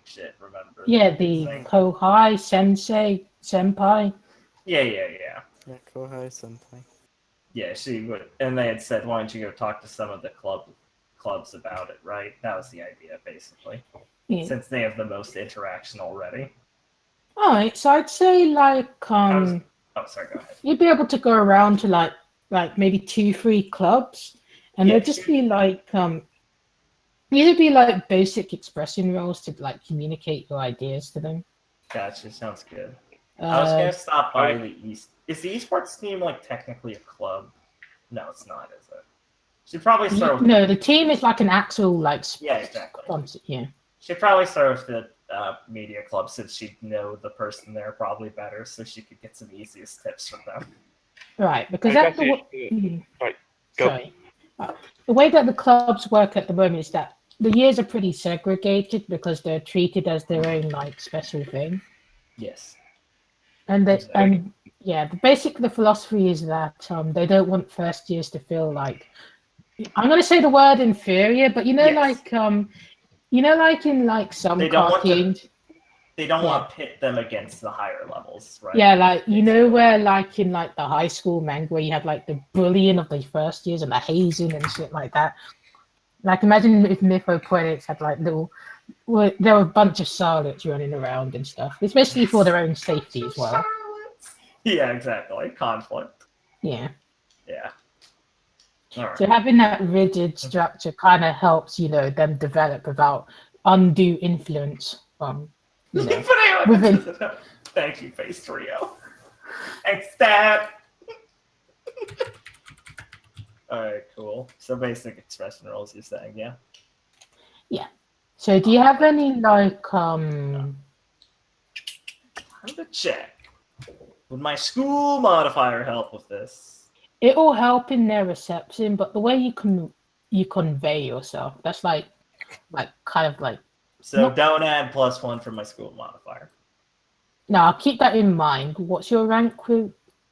shit, remember? Yeah, the Kohai Senpai. Yeah. Yeah, Kohai Senpai. Yeah, she would, and they had said, "Why don't you go talk to some of the clubs about it?" Right? That was the idea, basically. Yeah. Since they have the most interaction already. All right, so I'd say like Oh, sorry. Go ahead. you'd be able to go around to like maybe 2-3 clubs, and they'd just be like these would be like basic expression roles to like communicate your ideas to them. Gotcha. Sounds good. I was gonna stop by the East. Is the esports team like technically a club? No, it's not, is it? Should probably start with... No, the team is like an actual like exactly. Yeah. Should probably start with the media club since she'd know the person there probably better, so she could get some easiest tips from them. Right, because Right, go. Sorry. The way that the clubs work at the moment is that the years are pretty segregated because they're treated as their own like special thing. Yes. And the philosophy is that they don't want first years to feel like, I'm going to say the word inferior, but like in like some cartoons, they don't want to pit them against the higher levels, right? Yeah, like where like in like the high school manga where you have like the bullying of the first years and the hazing and shit like that. Like imagine if Mythopoetics had like there were a bunch of Charlottes running around and stuff, especially for their own safety as well. Yeah, exactly. Conflict. Yeah. Yeah. All right. So having that rigid structure kind of helps, them develop without undue influence from, within. Thank you, Face Trio. Thanks, Dad. All right, cool. So basic expression roles, you're saying, yeah? Yeah. So do you have any like I'm gonna check. Would my school modifier help with this? It'll help in their reception, but the way you convey yourself, that's like kind of like. So don't add +1 for my school modifier. No, I'll keep that in mind. What's your rank with?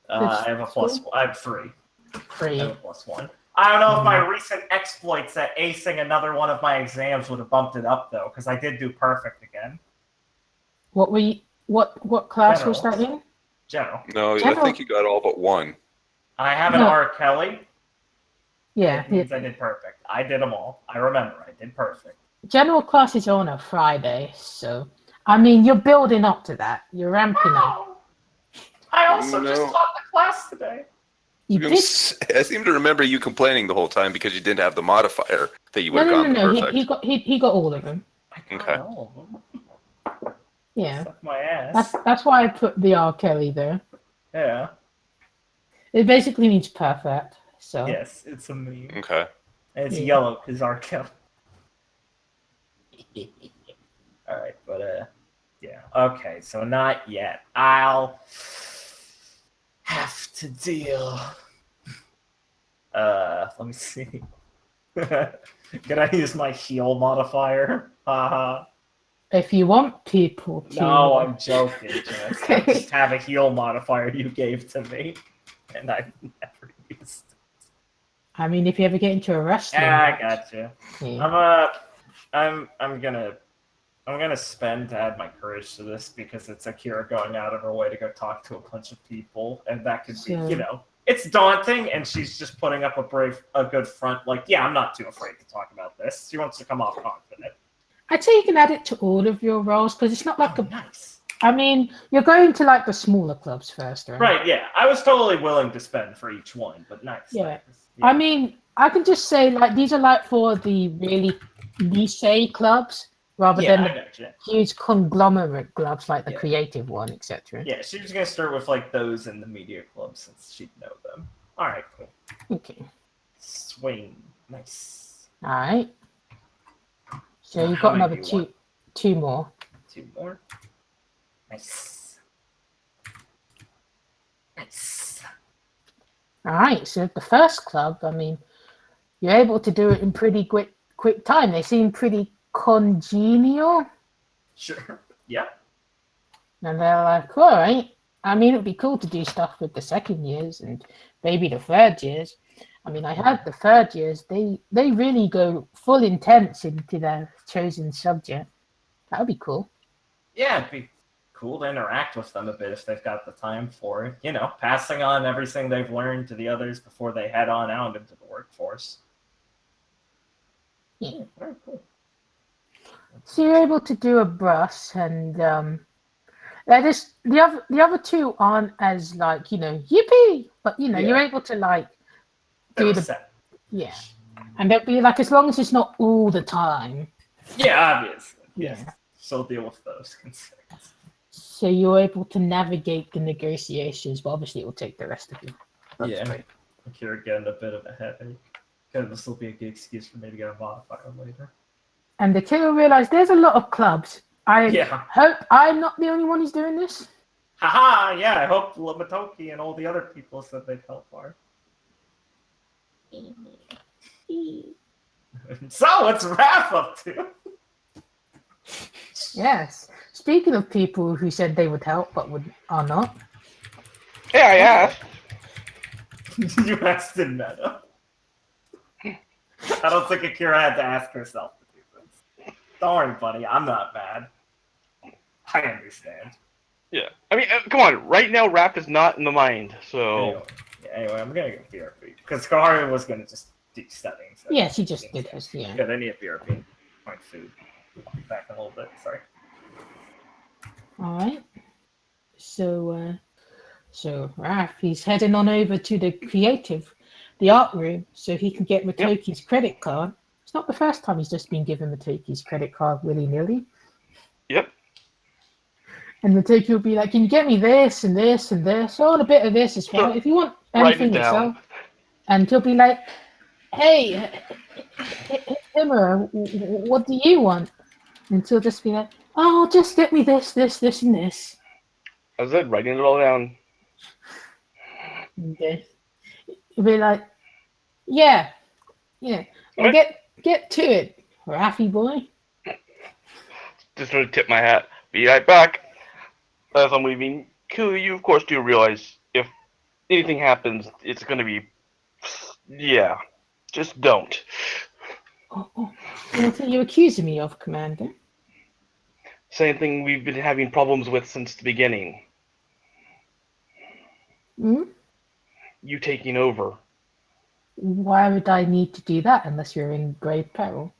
I have a +1. I have 3. 3. I have a +1. I don't know if my recent exploits at acing another one of my exams would have bumped it up though, because I did do perfect again. What class General. was that in? General. No, I think you got all but 1. I have an R. Kelly. Yeah. It means I did perfect. I did them all. I remember. I did perfect. General classes are on a Friday, so I mean you're building up to that. You're ramping up. I also just taught the class today. You did? I seem to remember you complaining the whole time because you didn't have the modifier that you would have gone perfect. He got all of them. Okay. Yeah. Suck my ass. That's why I put the R. Kelly there. Yeah. It basically means perfect. So. Yes, it's a meme. Okay. And it's yellow because R. Kelly. All right, but yeah. Okay, so not yet. I'll have to deal. Let me see. Can I use my heal modifier? If you want people to. No, I'm joking, Jess. I just have a heal modifier you gave to me, and I've never used it. I mean, if you ever get into a wrestling. Yeah, I gotcha. Yeah. I'm gonna spend to add my courage to this because it's Akira going out of her way to go talk to a bunch of people, and that could be, it's daunting, and she's just putting up a good front. Like, yeah, I'm not too afraid to talk about this. She wants to come off confident. I'd say you can add it to all of your roles because it's not like nice. I mean, you're going to like the smaller clubs first, right? Right. Yeah, I was totally willing to spend for each one, but nice. Yeah. I mean, I can just say like these are like for the really niche clubs rather than the huge conglomerate clubs like the creative one, etc. Yeah, she was gonna start with like those in the media club since she'd know them. All right, cool. Okay. Swing, nice. All right. So you've got another two more. 2 more. Nice. Nice. All right. So the first club, I mean, you're able to do it in pretty quick time. They seem pretty congenial. Sure. Yeah. And they're like, all right. I mean, it'd be cool to do stuff with the second years and maybe the third years. I mean, I heard the third years, they really go full intense into their chosen subject. That would be cool. Yeah, it'd be cool to interact with them a bit if they've got the time for it. You know, passing on everything they've learned to the others before they head on out into the workforce. Yeah. Very cool. So you're able to do a bus, and that is the other two aren't as like yippee, but you're Yeah. able to like They're do the set. and they'll be like as long as it's not all the time. Yeah, obviously. Yeah. Yes. So deal with those concerns. So you're able to navigate the negotiations, but obviously it will take the rest of you. Yeah. I think you're getting a bit of a headache. Because this will be a good excuse for me to get a modifier later. And the kid will realize there's a lot of clubs. I Yeah. hope I'm not the only one who's doing this. Haha, yeah, I hope Lamatoki and all the other people said they'd help her. So, what's Raph up to? Yes. Speaking of people who said they would help but are not. Yeah, I asked. You asked in meta. I don't think Akira had to ask herself to do this. Don't worry, buddy. I'm not mad. I understand. Yeah. I mean, come on. Right now, rap is not in the mind, so... Anyway, I'm going to go BRP. Because Kaharu was going to just do settings. So Yeah, she just did hers, yeah. Good, I need a BRP. Find food. I'll be back in a little bit. Sorry. Alright. So Raph, he's heading on over to the art room, so he can get Matoki's credit card. It's not the first time he's just been given Matoki's credit card willy-nilly. Yep. And Matoki will be like, can you get me this and this and this? Oh, and a bit of this as well. Sure. If you want Write anything it down. yourself. And he'll be like, hey, Himura, what do you want? And she'll just be like, oh, just get me this, this, this, and this. I said, writing it all down. Okay. He'll be like, yeah. Well, get to it, Raffy boy. Just going to tip my hat. Be right back. As I'm leaving, you of course do realize if anything happens, it's going to be... Yeah. Just don't. Oh, what are you accusing me of, Commander? Same thing we've been having problems with since the beginning. Hmm? You taking over. Why would I need to do that unless you're in grave peril?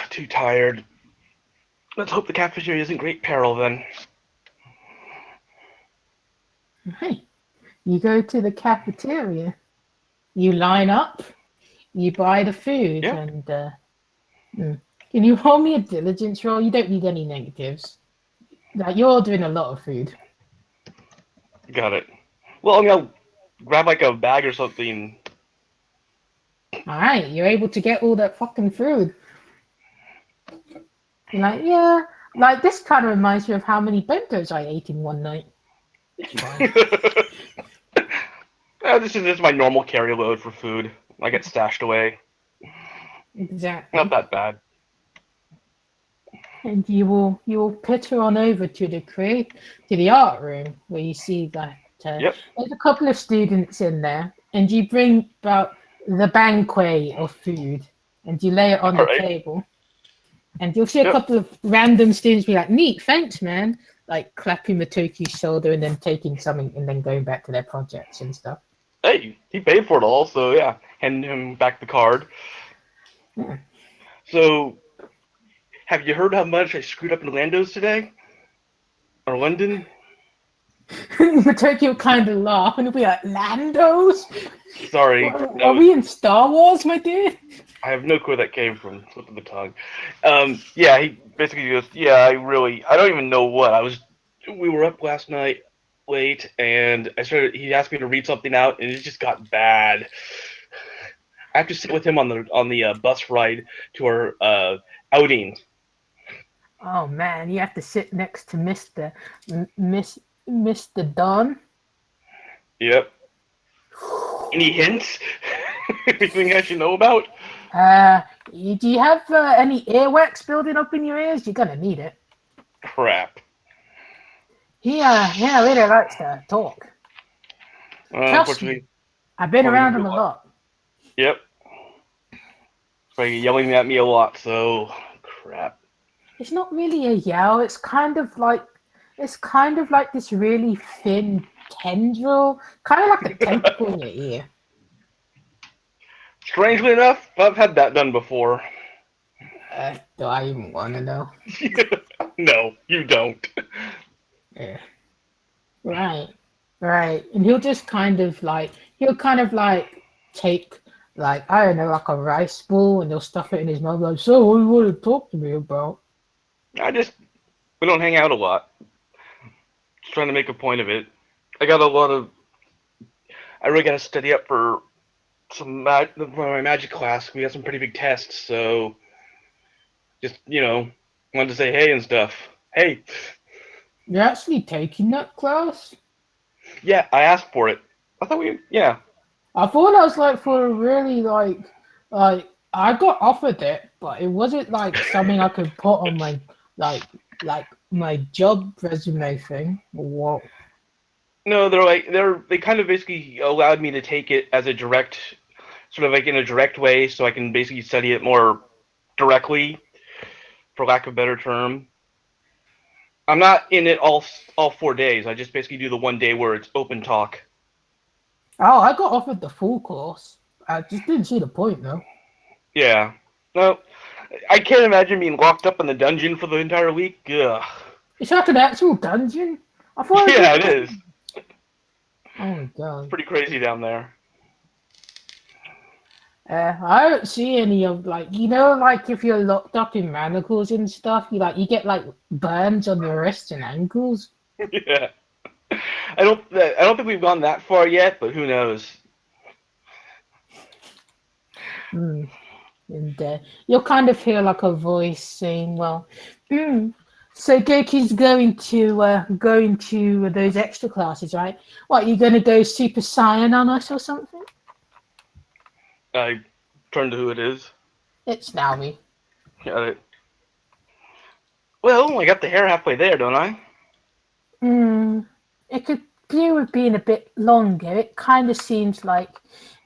Too tired. Let's hope the cafeteria isn't great peril then. Hey, you go to the cafeteria, you line up, you buy the food, Yeah. and can you roll me a diligence roll? You don't need any negatives. Like, you're ordering a lot of food. Got it. Well, I mean, I'll grab like a bag or something. Alright, you're able to get all that fucking food. You're like, yeah, like this kind of reminds me of how many bentos I ate in one night. This is just my normal carry load for food. I get stashed away. Exactly. Not that bad. And you will pitter on over to the art room where you see that Yep. there's a couple of students in there, and you bring about the banquet of food, and you lay it on the Alright. table, and you'll see a Yep. couple of random students be like, "Neat, thanks, man!" Like clapping Matoki's shoulder and then taking something and then going back to their projects and stuff. Hey, he paid for it all, so yeah, hand him back the card. Yeah. So, have you heard how much I screwed up in Lando's today? Or London? Matoki will kind of laugh and he'll be like, "Landos? Sorry. Are we in Star Wars, my dear?" I have no clue where that came from. Slip of the tongue. Yeah, he basically goes, yeah, I don't even know what. We were up last night late, and he asked me to read something out, and it just got bad. I have to sit with him on the bus ride to our outing. Oh man, you have to sit next to Mr. Don. Yep. Any hints? Anything I should know about? Do you have any earwax building up in your ears? You're gonna need it. Crap. He really likes to talk. Trust me, Unfortunately. I've been Probably around a him a lot. lot. Yep. Probably yelling at me a lot, so crap. It's not really a yell. It's kind of like this really thin tendril, kind of like a tentacle in your ear. Strangely enough, I've had that done before. Do I even want to know? No, you don't. Yeah. Right. Right. And he'll kind of like take like I don't know, like a rice ball and he'll stuff it in his mouth like, so what do you want to talk to me about? We don't hang out a lot. Just trying to make a point of it. I got a lot of. I really got to study up for for my magic class. We got some pretty big tests, so just wanted to say hey and stuff. Hey, You're actually taking that class? yeah, I asked for it. I thought yeah. I thought that was like for a really like I got offered it, but it wasn't like something I could put on my like my job resume thing. Or what? No, they kind of basically allowed me to take it as a direct, sort of like in a direct way, so I can basically study it more directly, for lack of a better term. I'm not in it all 4 days. I just basically do the one day where it's open talk. Oh, I got offered the full course. I just didn't see the point though. Yeah. No, I can't imagine being locked up in the dungeon for the entire week. Ugh. It's like an actual dungeon. I thought Yeah, it is. Oh my god. It's pretty crazy down there. I don't see any of like like if you're locked up in manacles and stuff, you get like burns on your wrists and ankles. Yeah. I don't think we've gone that far yet, but who knows? And you'll kind of hear like a voice saying, "Well, so Goku's going to those extra classes, right? What, you going to go Super Saiyan on us or something?" I turn to who it is. It's Naomi. Got it. Well, I got the hair halfway there, don't I? It could do with being a bit longer. It kind of seems like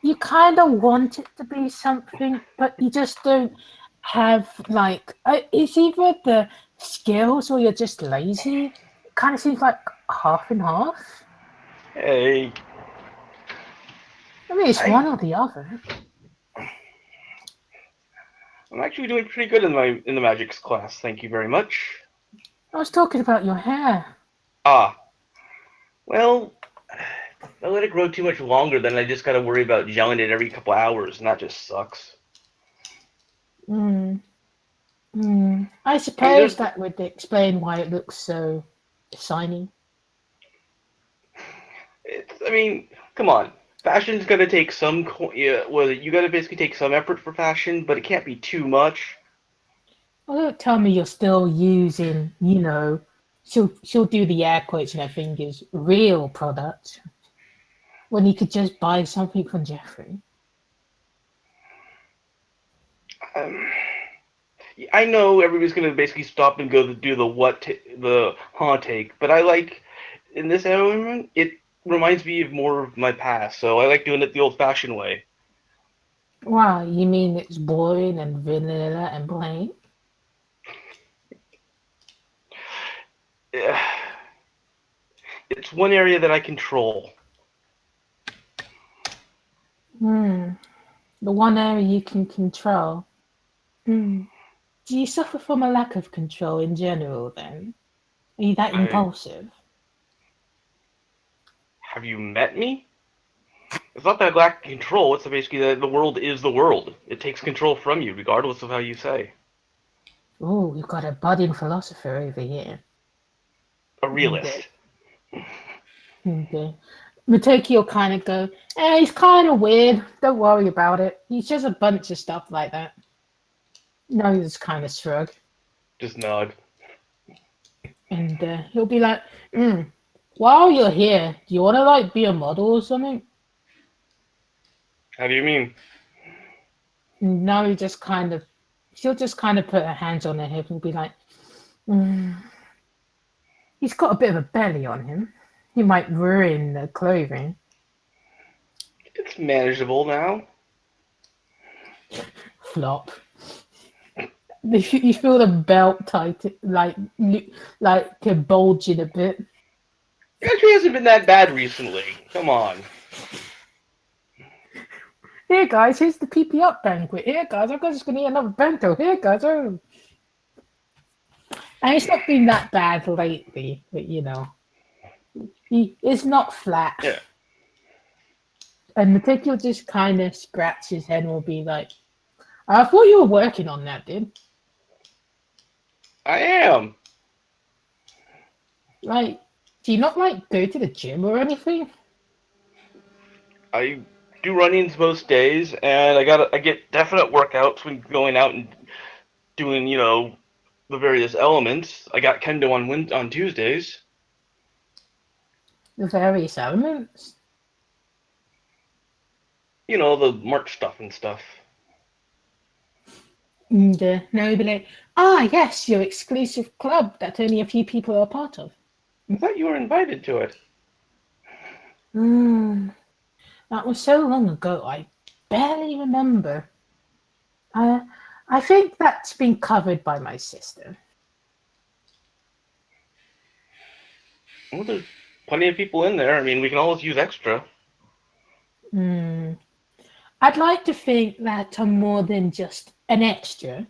you kind of want it to be something, but you just don't have like. It's either the skills or you're just lazy. It kind of seems like half and half. Hey. I mean, it's one or the other. I'm actually doing pretty good in the magics class. Thank you very much. I was talking about your hair. Ah. Well, I let it grow too much longer, then I just gotta worry about gelling it every couple hours, and that just sucks. I suppose that would explain why it looks so shiny. I mean, come on. Fashion's gonna take some. Well, you gotta basically take some effort for fashion, but it can't be too much. Well, don't tell me you're still using, she'll do the air quotes in her fingers, real product, when you could just buy something from Jeffrey. I know everybody's gonna basically stop and go to do the take, but I like in this element it reminds me of more of my past, so I like doing it the old-fashioned way. Wow, you mean it's boring and vanilla and plain? It's one area that I control. The one area you can control. Do you suffer from a lack of control in general then? Are you that impulsive? Have you met me? It's not that I lack control, it's basically that the world is the world. It takes control from you, regardless of how you say. Oh, we've got a budding philosopher over here. A realist. Okay. Mateki will kind of go, he's kind of weird. Don't worry about it. He's just a bunch of stuff like that. No, he'll just kind of shrug. Just nod. And he'll be like, while you're here, do you want to like be a model or something? How do you mean? No, she'll just kind of put her hands on her hip and be like, he's got a bit of a belly on him. He might ruin the clothing. It's manageable now. flop. You feel the belt tight, like bulging a bit. It actually hasn't been that bad recently. Come on. Here, guys, here's the PP up banquet. Here, guys, I'm just gonna eat another bento. Here, guys, oh. And it's not been that bad lately, but it's not flat. Yeah. And the tick will just kind of scratch his head and will be like, I thought you were working on that, dude. I am. Like, do you not go to the gym or anything? I do run-ins most days, and I get definite workouts when going out and doing, the various elements. I got kendo on Tuesdays. The various elements? The march stuff and stuff. And now you'll be like, yes, your exclusive club that only a few people are part of. I thought you were invited to it. That was so long ago, I barely remember. I think that's been covered by my sister. Well, there's plenty of people in there. I mean, we can always use extra. I'd like to think that I'm more than just an extra,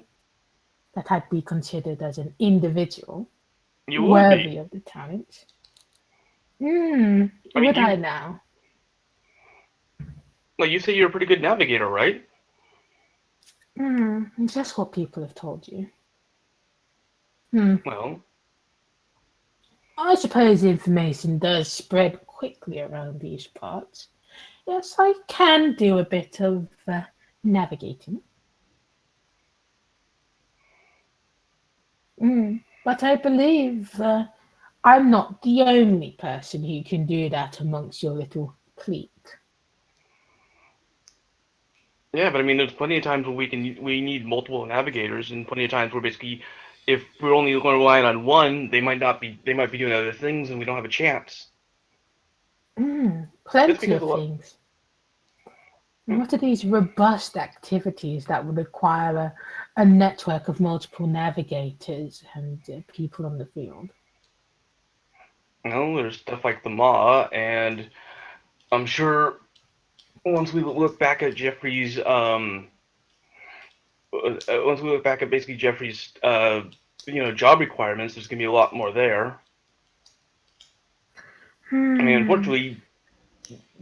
that I'd be considered as an individual You would worthy be. of the talent. Would I now? Well, you say you're a pretty good navigator, right? Just what people have told you. Well, I suppose information does spread quickly around these parts. Yes, I can do a bit of navigating. But I believe I'm not the only person who can do that amongst your little clique. yeah, but I mean, there's plenty of times where we need multiple navigators, and plenty of times where basically, if we're only going to rely on one, they might be doing other things, and we don't have a chance. Plenty of things. What are these robust activities that would require a network of multiple navigators and people on the field? There's stuff like the Maw, and I'm sure once we look back at Jeffrey's, basically Jeffrey's, job requirements, there's gonna be a lot more there. I mean, unfortunately,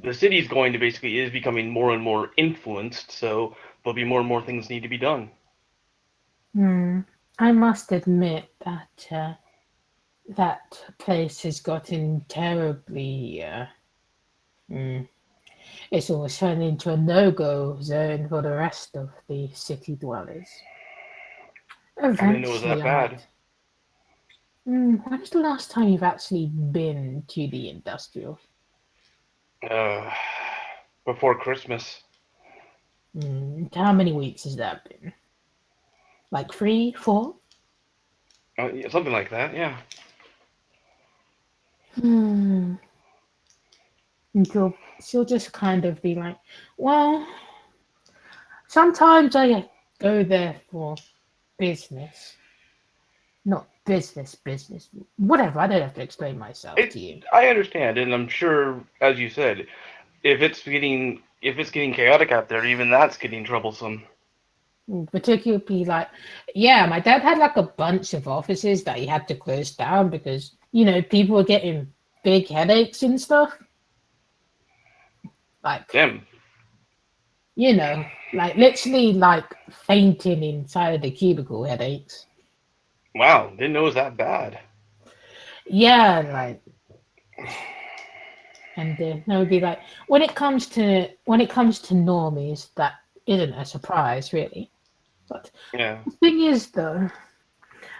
the city's going to is becoming more and more influenced, so there'll be more and more things need to be done. I must admit that that place has gotten terribly. It's almost turned into a no-go zone for the rest of the city dwellers. I didn't know it was that bad. When is the last time you've actually been to the industrial? Before Christmas. How many weeks has that been? Like 3, 4? Yeah, something like that, yeah. And she'll just kind of be like, well, sometimes I go there for business. Not business. Whatever, I don't have to explain myself to you. I understand, and I'm sure, as you said, if it's getting chaotic out there, even that's getting troublesome. Particularly my dad had a bunch of offices that he had to close down because people were getting big headaches and stuff. Damn. Literally fainting inside of the cubicle headaches. Wow, didn't know it was that bad. Yeah, and it would be when it comes to normies, that isn't a surprise really. But yeah. The thing is, though,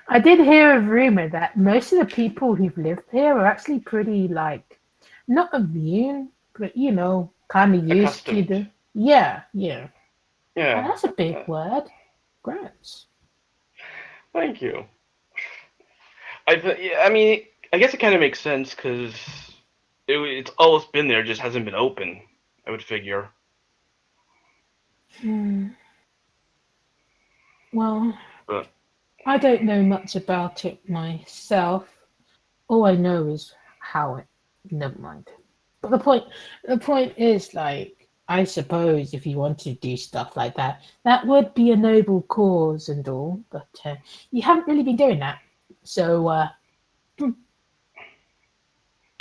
I did hear a rumor that most of the people who've lived here are actually pretty not immune, but kind of used to the yeah. And that's a big word. Grants. Thank you. I mean, I guess it kind of makes sense because it's always been there, just hasn't been open. I would figure. Well, But I don't know much about it myself. All I know is how it. Never mind. But the point is, like, I suppose if you want to do stuff like that, that would be a noble cause and all. But you haven't really been doing that. So,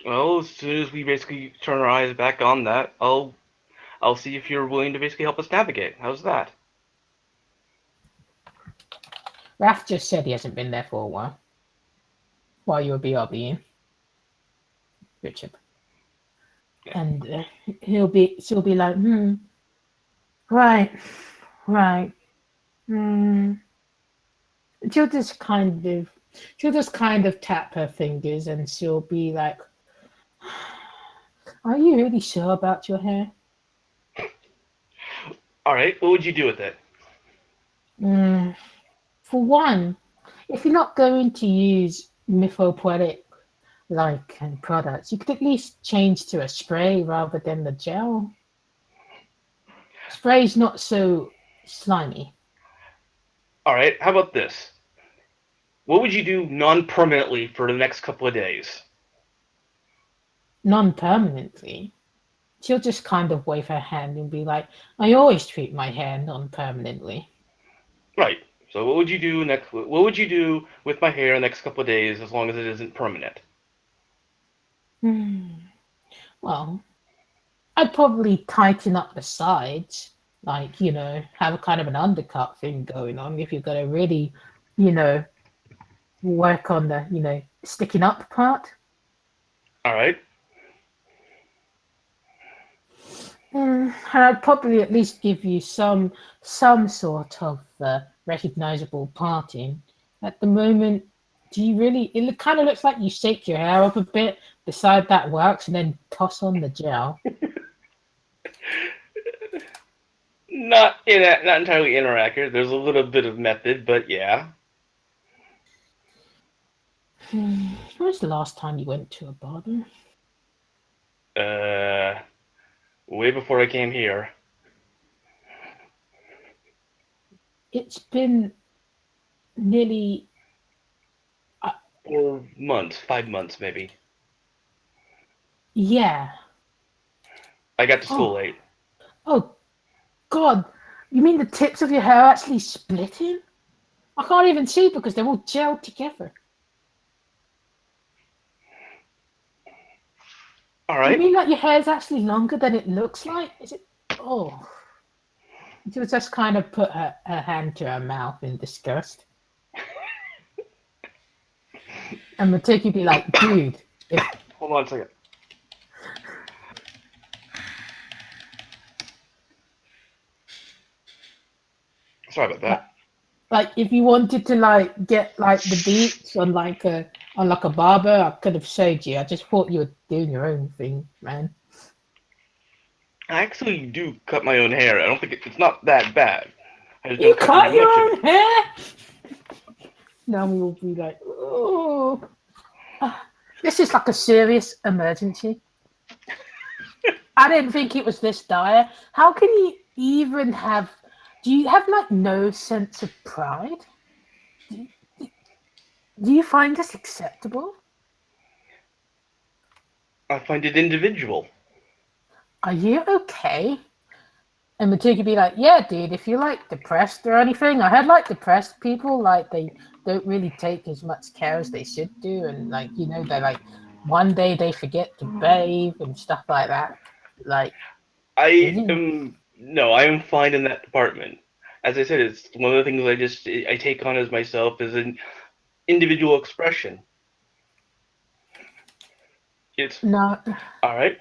well, as soon as we basically turn our eyes back on that, I'll see if you're willing to basically help us navigate. How's that? Raph just said he hasn't been there for a while you were BRBing, Richard. And she'll be like, right, right. She'll just kind of tap her fingers and she'll be like, are you really sure about your hair? All right, what would you do with it? For one, if you're not going to use mythopoetic like products, you could at least change to a spray rather than the gel. Spray's not so slimy. All right, how about this? What would you do non-permanently for the next couple of days? Non-permanently. She'll just kind of wave her hand and be like, I always treat my hair non-permanently. Right. So what would you do next? What would you do with my hair the next couple of days as long as it isn't permanent? Well, I'd probably tighten up the sides, like, have a kind of an undercut thing going on if you're going to really, work on the, sticking up part. All right. And I'd probably at least give you some sort of recognizable parting. At the moment, do you really? It kind of looks like you shake your hair up a bit, decide that works, and then toss on the gel. Not entirely inaccurate. There's a little bit of method, but yeah. When was the last time you went to a barber? Way before I came here. It's been nearly 4 months, 5 months maybe. yeah. I got to school late. Oh God, you mean the tips of your hair actually splitting? I can't even see because they're all gelled together. All You right. mean like your hair's actually longer than it looks like? Is it? Oh. She'll just kind of put her hand to her mouth in disgust. And Matiki would be like, dude, if Hold on a second. Sorry about that. like if you wanted to like get like the beats on like a barber, I could have showed you. I just thought you were doing your own thing, man. I actually do cut my own hair. I don't think it's not that bad. I just You don't cut cut very your much of own it. hair? Now we will be like, oh. This is like a serious emergency. I didn't think it was this dire. How can you even have? Do you have like no sense of pride? Do you find this acceptable? I find it individual. Are you okay? And Matuk could be like, yeah, dude, if you're like depressed or anything, I had like depressed people, like they don't really take as much care as they should do. And like, they like one day they forget to bathe and stuff like that. Like, I am fine in that department. As I said, it's one of the things I take on as myself as an individual expression. It's no. all right.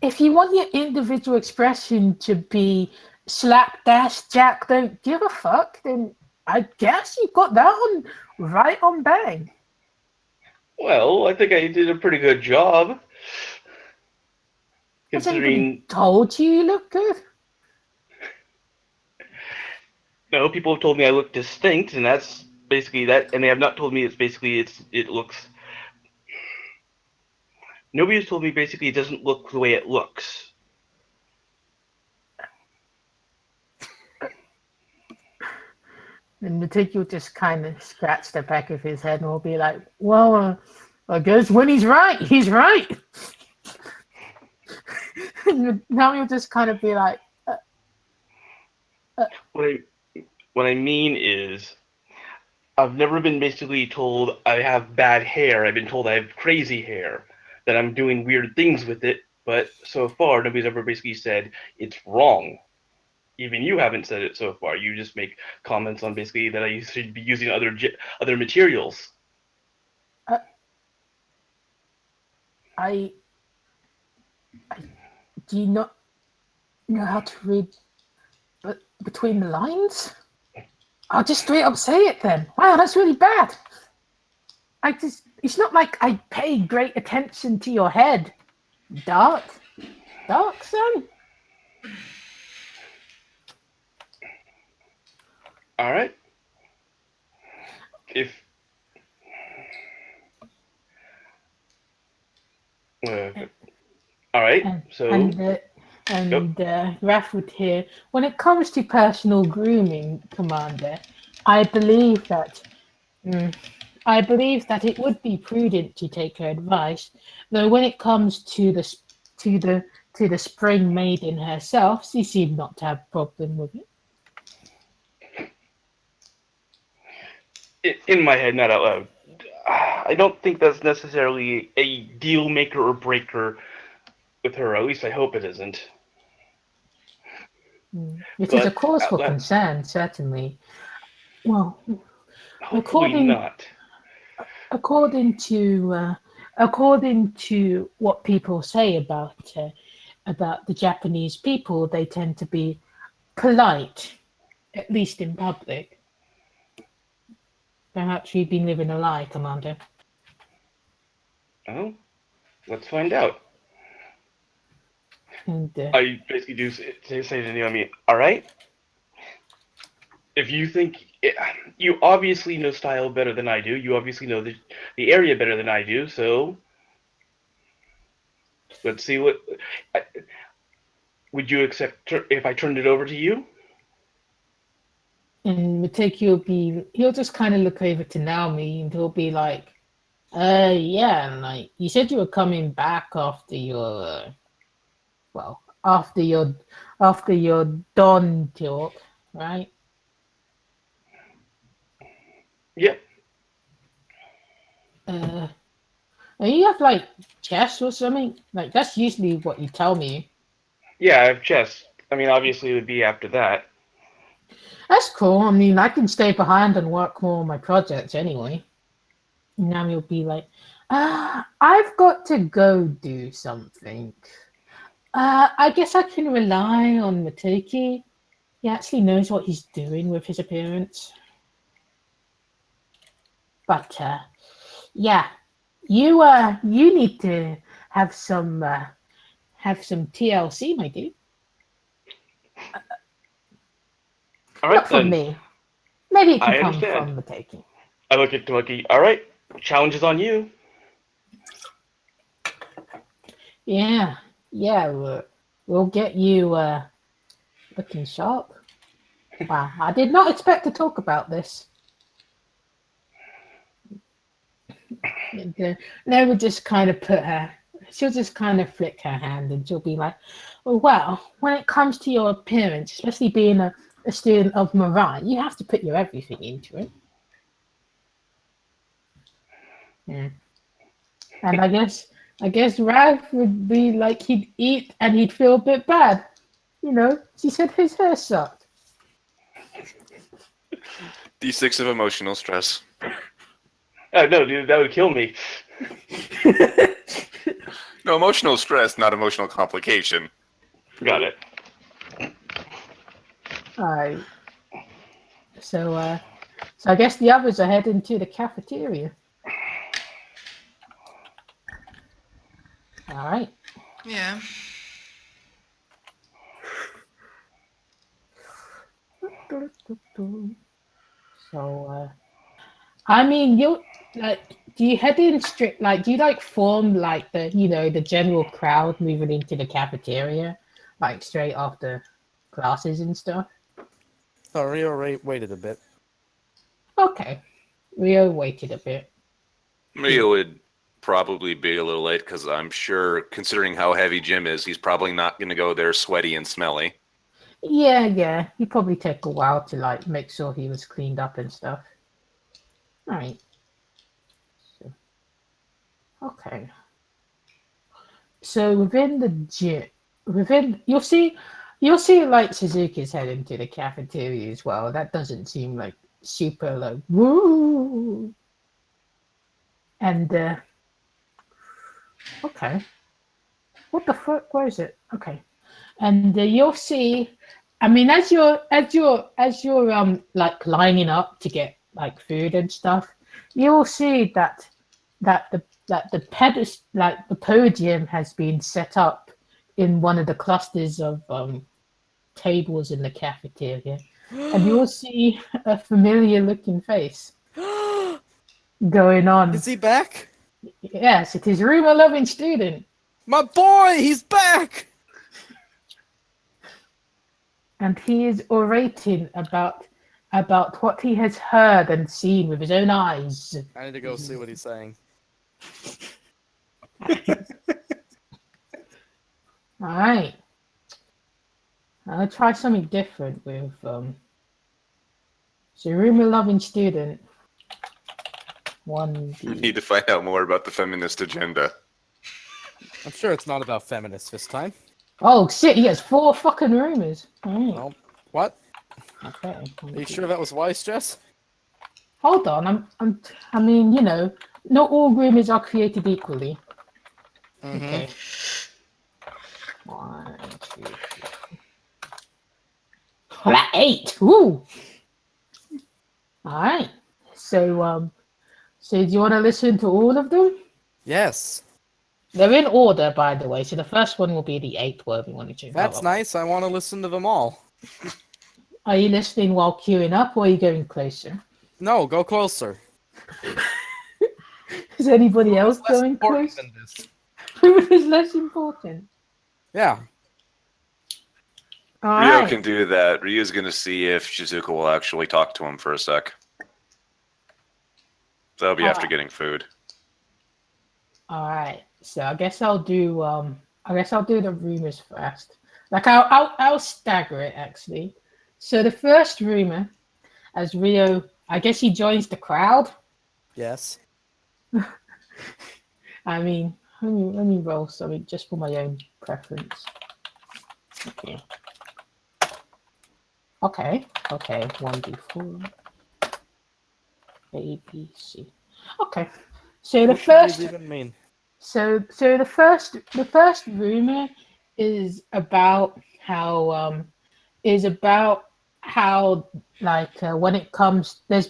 If you want your individual expression to be slapdash Jack don't give a fuck, then I guess you got that on right on bang. Well, I think I did a pretty good job. Has anybody Considering told you look good? no, people have told me I look distinct, and that's basically that. And they have not told me it looks. Nobody has told me basically it doesn't look the way it looks. And the Tig will just kind of scratch the back of his head and will be like, well, I guess when he's right, he's right. And now he'll just kind of be like, What I mean is, I've never been basically told I have bad hair. I've been told I have crazy hair, that I'm doing weird things with it, but so far nobody's ever basically said it's wrong. Even you haven't said it so far. You just make comments on basically that I should be using other materials. I do you not know how to read between the lines? I'll just straight up say it then. Wow, that's really bad. It's not like I pay great attention to your head. Dark son. All right. All right. Raph would hear, when it comes to personal grooming, Commander, I believe that it would be prudent to take her advice. Though when it comes to the spring maiden herself, she seemed not to have a problem with it. In my head, not out loud. I don't think that's necessarily a deal maker or breaker with her. At least I hope it isn't. It is a cause for concern, certainly. Well, hopefully according to what people say about the Japanese people, they tend to be polite, at least in public. Perhaps you've been living a lie, Commander. Oh, let's find out. And I basically do say to Naomi, all right? If you think you obviously know style better than I do, you obviously know the area better than I do, so let's see what. Would you accept if I turned it over to you? And Mateki he'll just kind of look over to Naomi and he'll be like, yeah, like you said you were coming back after your dawn talk, right? Yep. And you have like chess or something? Like that's usually what you tell me. Yeah, I have chess. I mean, obviously it would be after that. That's cool. I mean, I can stay behind and work more on my projects anyway. And now you'll be like, I've got to go do something. I guess I can rely on Mateki. He actually knows what he's doing with his appearance. But yeah, you need to have some TLC, my dude. All right, not from me. Maybe it can come from Mateki. I look at Tamaki. All right, challenge is on you. Yeah, we'll get you looking sharp. Wow, I did not expect to talk about this. And, we'll just kind of she'll just kind of flick her hand and she'll be like, well, when it comes to your appearance, especially being a student of Mirai, you have to put your everything into it. Yeah. And I guess Ralph would be like he'd eat and he'd feel a bit bad. You know, she said his hair sucked. D6 of emotional stress. Oh, no, dude, that would kill me. No, emotional stress, not emotional complication. Got it. Alright. So I guess the others are heading to the cafeteria. Alright. Yeah. So I mean, you like, do you head in strict? Like, do you like form like the general crowd moving into the cafeteria, like straight after classes and stuff? Sorry, alright, waited a bit. Okay. Rio waited a bit. Rio would probably be a little late because I'm sure, considering how heavy Jim is, he's probably not going to go there sweaty and smelly. Yeah. He'd probably take a while to like make sure he was cleaned up and stuff. All right. So, okay. So within the gym, you'll see like Suzuki's heading to the cafeteria as well. That doesn't seem like super like woo. And okay, what the fuck? Where is it? Okay, and you'll see. I mean, as you're like lining up to get like food and stuff, you'll see that the podium has been set up in one of the clusters of tables in the cafeteria, and you'll see a familiar looking face going on. Is he back? Yes, it is Rumor Loving Student. My boy, he's back! And he is orating about what he has heard and seen with his own eyes. I need to go see what he's saying. Alright. I'll try something different with so Rumor Loving Student. We need to find out more about the feminist agenda. I'm sure it's not about feminists this time. Oh shit, he has 4 fucking rumors. Alright. Well, what? Okay. Are you sure that was wise, Jess? Hold on, I mean, you know, not all rumors are created equally. Mm-hmm. Okay. 1, 2, 3. Oh, that 8. Woo. All right. So do you want to listen to all of them? Yes. They're in order, by the way. So the first one will be the 8th word we want to choose. That's nice. I want to listen to them all. Are you listening while queuing up, or are you going closer? No, go closer. Is anybody else Less going important close? than this. Who is less important? Yeah. All Ryo right. can do that. Ryo's going to see if Shizuka will actually talk to him for a sec. That'll be after getting food. All right. So I guess I'll do the rumors first. Like I'll stagger it actually. So the first rumor, as Rio, I guess he joins the crowd. Yes. I mean, let me roll something just for my own preference. Okay. Okay. 1d4. A, B, C. Okay. So the What first. does it even mean? So the first rumor is about how like when it comes, there's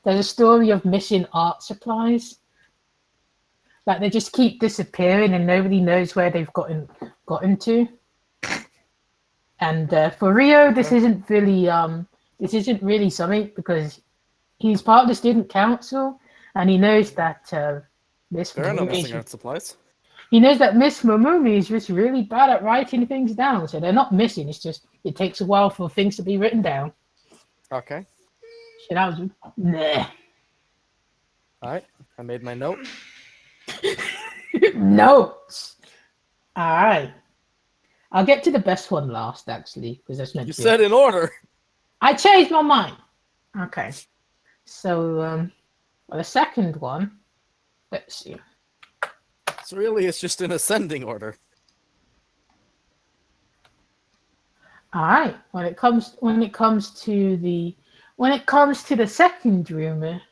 a story of missing art supplies. Like they just keep disappearing and nobody knows where they've gotten to. And for Rio, this isn't really something because he's part of the student council and he knows that Miss There are no Momumi missing art supplies. he knows that Miss Momumi is just really bad at writing things down. So they're not missing. It's just it takes a while for things to be written down. Okay. Shit, that was nah. Alright. I made my note. Notes. All right. I'll get to the best one last, actually, because that's meant You to. said in order. I changed my mind. Okay. So, well, the second one. Let's see. So really, it's just in ascending order. All right. When it comes to the second rumor,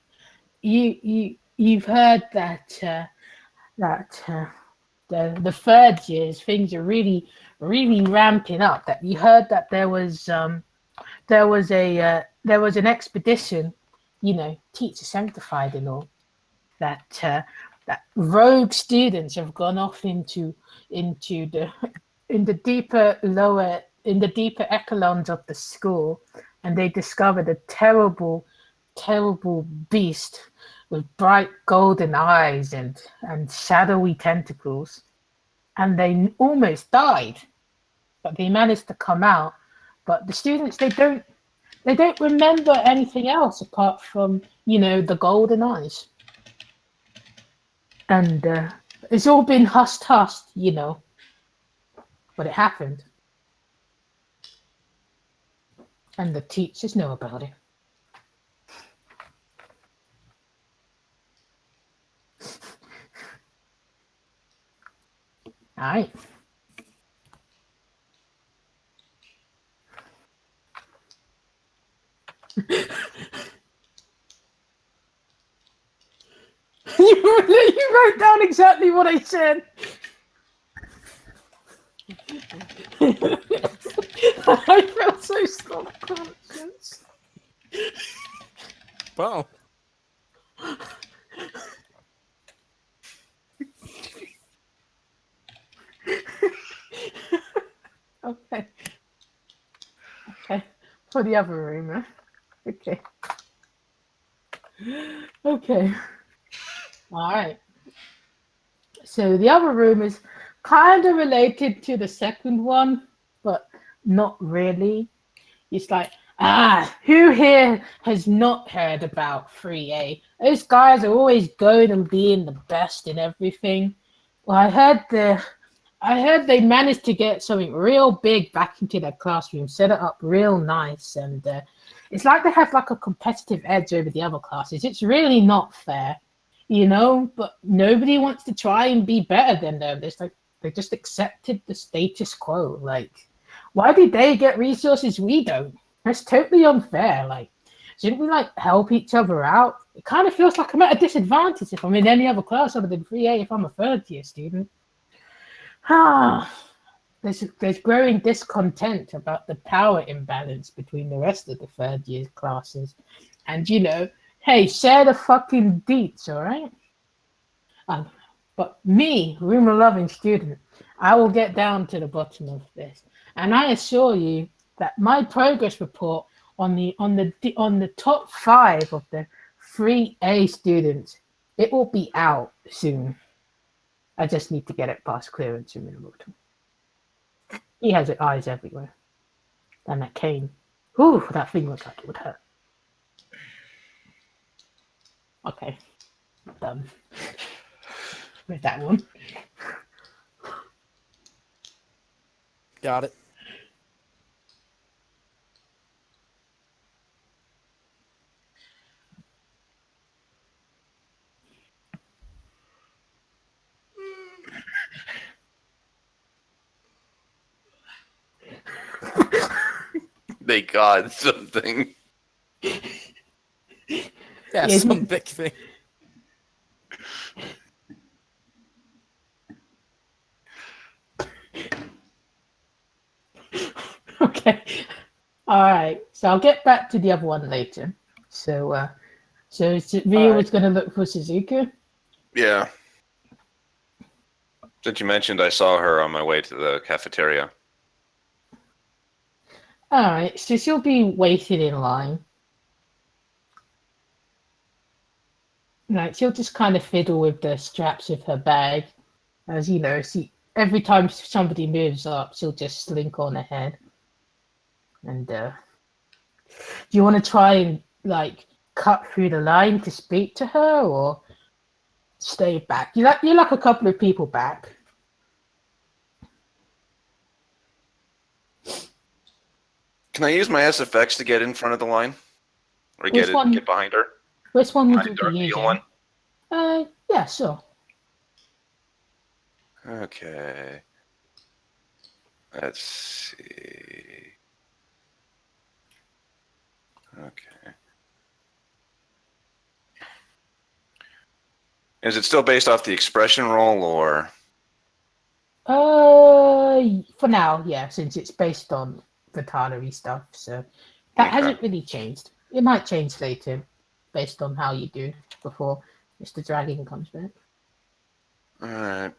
you've heard that the third years things are really ramping up. That you heard that there was an expedition, you know, teacher sanctified and all, that rogue students have gone off into the deeper echelons of the school, and they discovered a terrible beast with bright golden eyes and shadowy tentacles, and they almost died, but they managed to come out. But the students, they they don't remember anything else apart from, the golden eyes. And it's all been hussed, but it happened. And the teachers know about it. All right. You wrote down exactly what I said. I felt so self-conscious. Wow. Okay. Okay. For the other room, huh? Okay. Okay. All right. So the other room is kind of related to the second one, but not really. It's like, who here has not heard about 3A? Those guys are always going and being the best in everything. Well, I heard they managed to get something real big back into their classroom, set it up real nice, and it's like they have like a competitive edge over the other classes. It's really not fair, but nobody wants to try and be better than them. It's like they just accepted the status quo. Like, why did they get resources we don't? That's totally unfair. Like, shouldn't we like help each other out? It kind of feels like I'm at a disadvantage if I'm in any other class other than 3A if I'm a third year student. There's growing discontent about the power imbalance between the rest of the third year classes. And hey, share the fucking deets, all right? But me, rumor loving student, I will get down to the bottom of this. And I assure you that my progress report on the top 5 of the 3A students, it will be out soon. I just need to get it past clearance in Minamoto. He has eyes everywhere. And that cane. Ooh, that thing looks like it would hurt. Okay. Done. With that one. Got it. They got something. Yeah, Yeah, some big thing. Okay. All right. So I'll get back to the other one later. So Ria was going to look for Suzuka. Yeah. Since you mentioned, I saw her on my way to the cafeteria. All right. So she'll be waiting in line. Right. She'll just kind of fiddle with the straps of her bag, as every time somebody moves up, she'll just slink on ahead. And do you want to try and like cut through the line to speak to her, or stay back? You're like a couple of people back. Can I use my SFX to get in front of the line? Or Which one? get behind her? Which one would My you Dark be Deal using? one? Yeah, sure. Okay. Let's see. Okay. Is it still based off the expression roll, or? For now, yeah, since it's based on veterinary stuff, so that Okay. hasn't really changed. It might change later, based on how you do before Mr. Dragon comes back. Alright.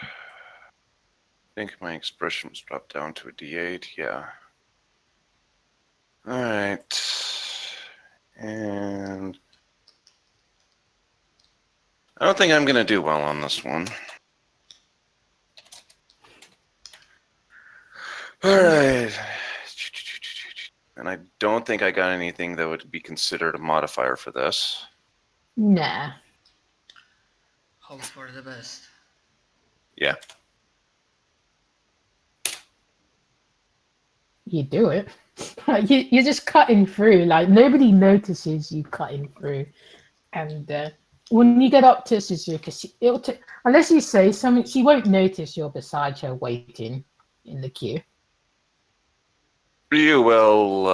I think my expression was dropped down to a D8, yeah. Alright. And I don't think I'm going to do well on this one. Alright. And I don't don't think I got anything that would be considered a modifier for this. Nah. Hope for the best. Yeah. You do it. Like, you're just cutting through. Like, nobody notices you cutting through. And when you get up to Suzuka, unless you say something, she won't notice you're beside her waiting in the queue. Ryu will,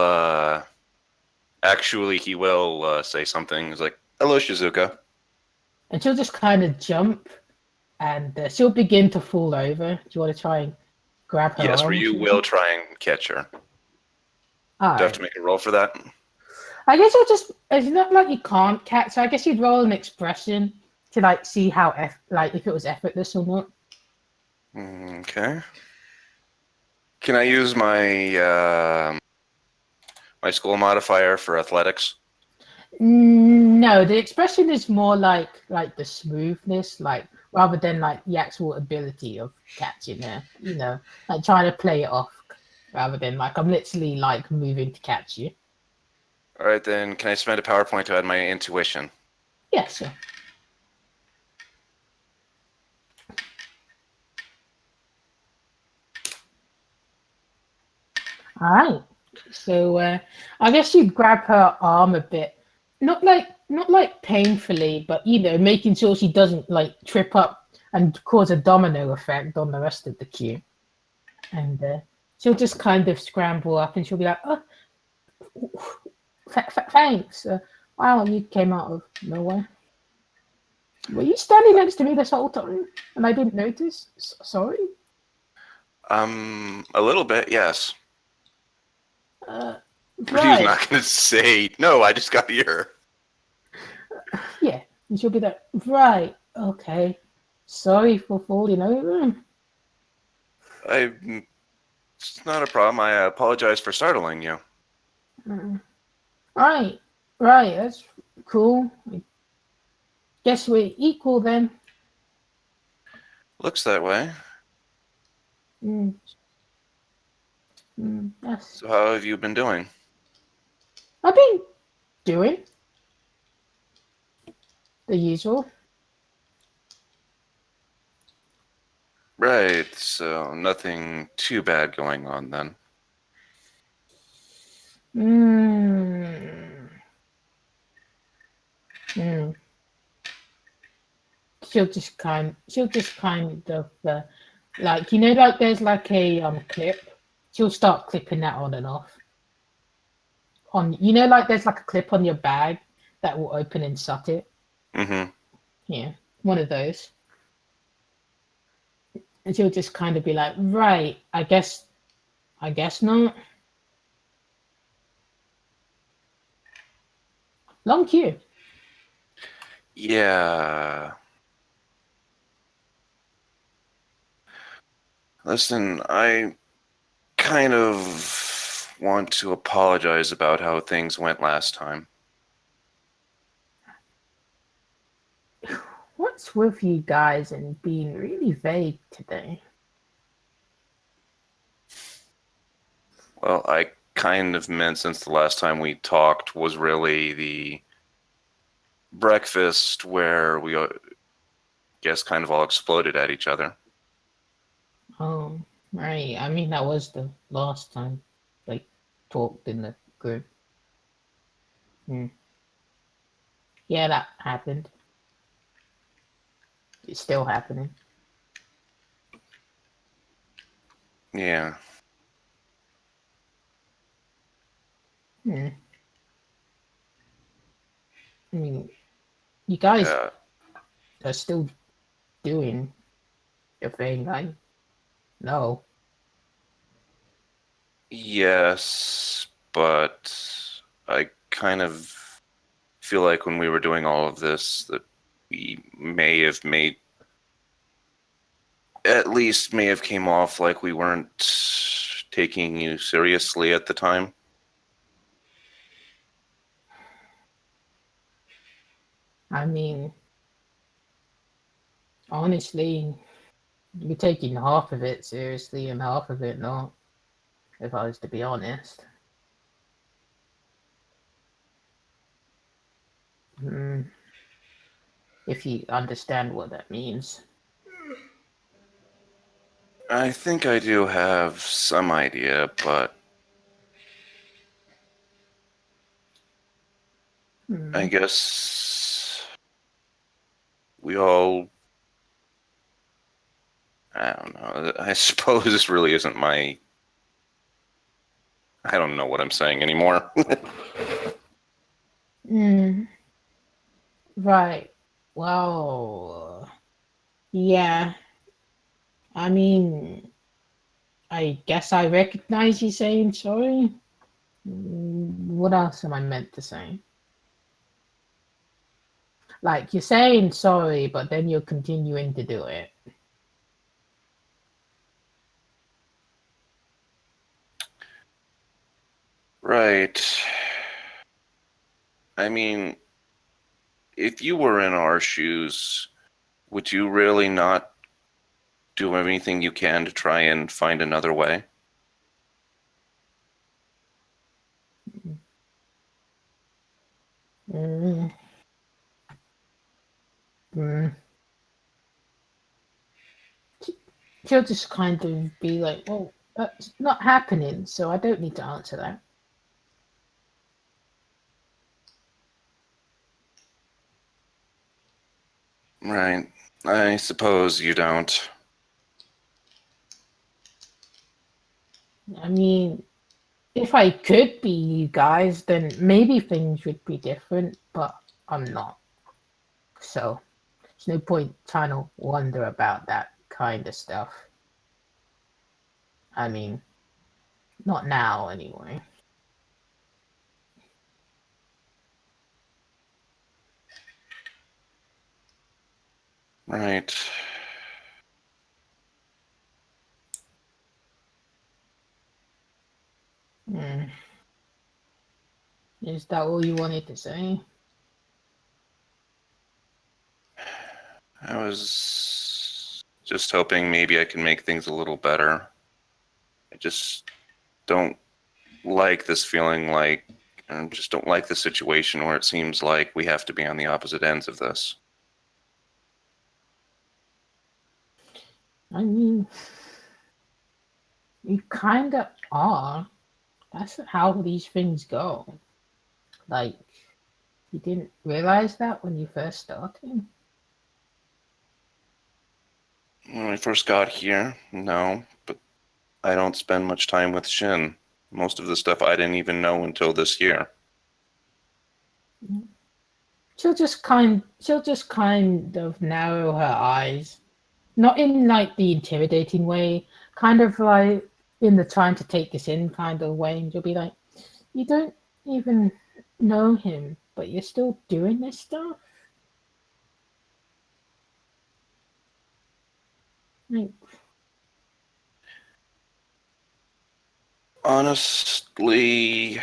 actually, he will say something. He's like, hello, Shizuka. And she'll just kind of jump, and she'll begin to fall over. Do you want to try and grab her Yes, arm? Ryu will try and catch her. All Do I have right. to make a roll for that? I guess you'll just, it's not like you can't catch, so I guess you'd roll an expression to like see how, if it was effortless or not. Okay. Can I use my my school modifier for athletics? No, the expression is more like the smoothness, like rather than like the actual ability of catching her. You know, like trying to play it off rather than like I'm literally like moving to catch you. All right, then can I spend a PowerPoint to add my intuition? Yeah, sure. All right. So I guess you'd grab her arm a bit, not like painfully, but you know, making sure she doesn't like trip up and cause a domino effect on the rest of the queue. And she'll just kind of scramble up, and she'll be like, "Oh, thanks. Wow, you came out of nowhere. Were you standing next to me this whole time, and I didn't notice? Sorry." A little bit, yes. Ryu's Right. not going to say, no, I just got here. Yeah, and she'll be like, right, okay. Sorry for falling over. It's not a problem. I apologize for startling you. Right, right, that's cool. I guess we're equal then. Looks that way. Yes. So how have you been doing? I've been doing the usual. Right, so nothing too bad going on then. She'll just kind of like, you know, like there's like a clip. She'll start clipping that on and off. On, you know, like there's like a clip on your bag that will open and shut it. Mm-hmm. Yeah, one of those. And she'll just kind of be like, right, I guess not. Long queue. Yeah. Listen, I kind of want to apologize about how things went last time. What's with you guys and being really vague today? Well, I kind of meant since the last time we talked was really the breakfast where we, guess, kind of all exploded at each other. Oh, right. I mean, that was the last time like talked in the group. Yeah, that happened. It's still happening. Yeah. I mean, you guys Yeah. are still doing your thing, I know. Yes, but I kind of feel like when we were doing all of this that we may have came off like we weren't taking you seriously at the time. I mean, honestly, you're taking half of it seriously and half of it not, if I was to be honest. if you understand what that means. I think I do have some idea, but I guess we all. I don't know. I suppose this really isn't my. I don't know what I'm saying anymore. Right. Well, yeah. I mean, I guess I recognize you saying sorry. What else am I meant to say? Like, you're saying sorry, but then you're continuing to do it. Right. I mean, if you were in our shoes, would you really not do anything you can to try and find another way? Mm, mm. She'll just kind of be like, well, that's not happening, so I don't need to answer that. Right. I suppose you don't. I mean, if I could be you guys, then maybe things would be different, but I'm not. So there's no point trying to wonder about that kind of stuff. I mean, not now anyway. Right. Hmm. Is that all you wanted to say? I was just hoping maybe I can make things a little better. I just don't like this feeling like, I just don't like the situation where it seems like we have to be on the opposite ends of this. I mean, you kind of are. That's how these things go. Like, you didn't realize that when you first started? When I first got here, no, but I don't spend much time with Shin. Most of the stuff I didn't even know until this year. She'll just kind of narrow her eyes. Not in like the intimidating way, kind of like in the trying to take this in kind of way, and you'll be like, you don't even know him, but you're still doing this stuff? Like, Honestly,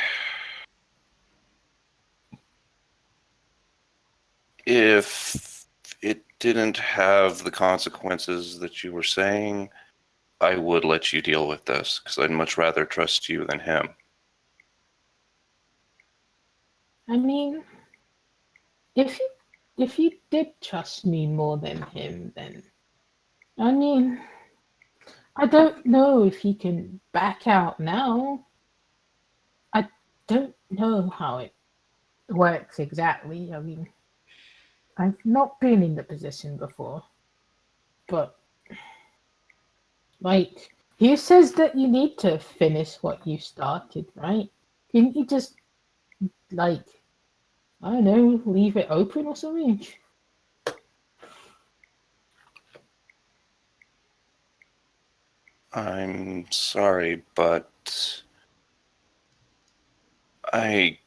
if it didn't have the consequences that you were saying, I would let you deal with this, because I'd much rather trust you than him. I mean, if you did trust me more than him, then I mean, I don't know if he can back out now. I don't know how it works exactly. I mean, I've not been in the position before, but like he says that you need to finish what you started, right? Didn't you just like I don't know, leave it open or something? I'm sorry, but I,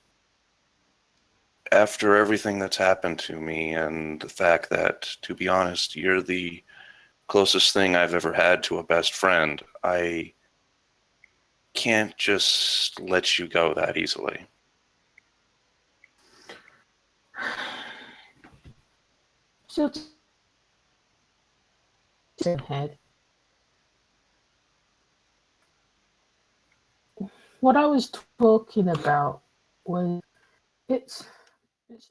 after everything that's happened to me and the fact that, to be honest, you're the closest thing I've ever had to a best friend, I can't just let you go that easily. So just head. What I was talking about was it's it's